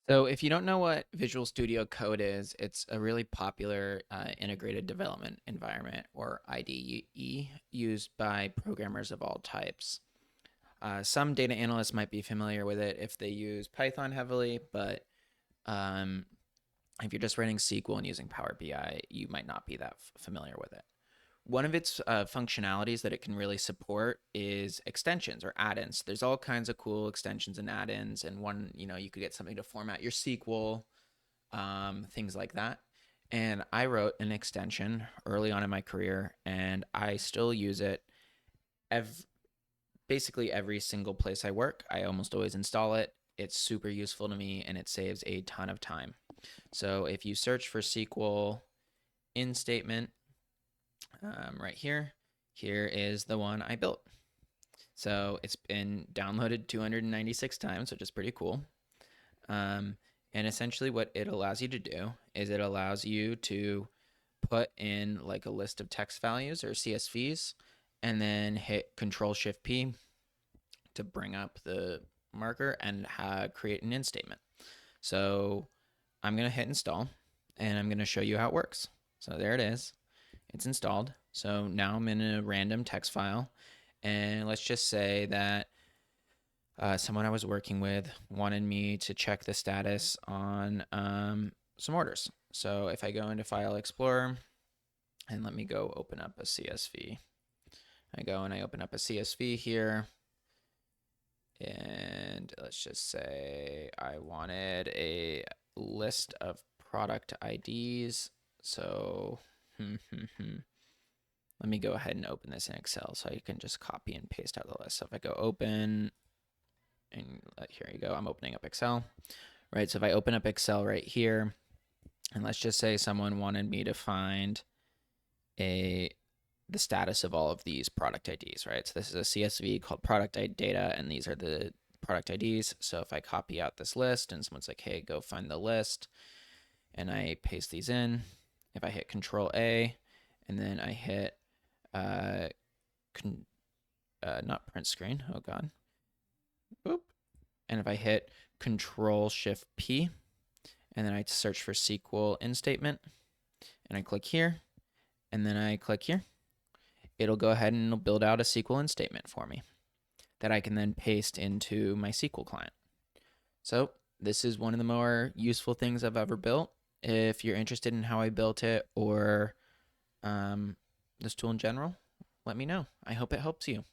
So if you don't know what Visual Studio Code is, it's a really popular integrated development environment, or IDE, used by programmers of all types. Some data analysts might be familiar with it if they use Python heavily, but um, if you're just writing SQL and using Power BI, you might not be that familiar with it. One of its functionalities that it can really support is extensions or add-ins. There's all kinds of cool extensions and add-ins, and one, you could get something to format your SQL, things like that. And I wrote an extension early on in my career, and I still use it ev- basically every single place I work. I almost always install it. It's super useful to me, and it saves a ton of time. So if you search for SQL in statement right here, here is the one I built. So it's been downloaded 296 times, which is pretty cool. Um, and essentially, what it allows you to do is it allows you to put in like a list of text values or CSVs, and then hit Control Shift P to bring up the marker and create an in statement. So I'm going to hit install, and I'm going to show you how it works. So there it is. It's installed. So now I'm in a random text file. And let's just say that someone I was working with wanted me to check the status on some orders. So if I go into File Explorer and let me go open up a CSV, I go and I open up a CSV here. And let's just say I wanted a list of product IDs. So let me go ahead and open this in Excel so I can just copy and paste out the list. So if I go open, and here you go, I'm opening up Excel, right? So if I open up Excel right here, and let's just say someone wanted me to find the status of all of these product IDs, right? So this is a CSV called product ID data, and these are the product IDs. So if I copy out this list and someone's like, hey, go find the list, and I paste these in, if I hit Control A, and then I hit not print screen, oh God. Boop. And if I hit Control Shift P, and then I search for SQL in statement, and I click here, and then I click here, it'll go ahead and it'll build out a SQL in statement for me that I can then paste into my SQL client. So this is one of the more useful things I've ever built. If you're interested in how I built it or this tool in general, let me know. I hope it helps you.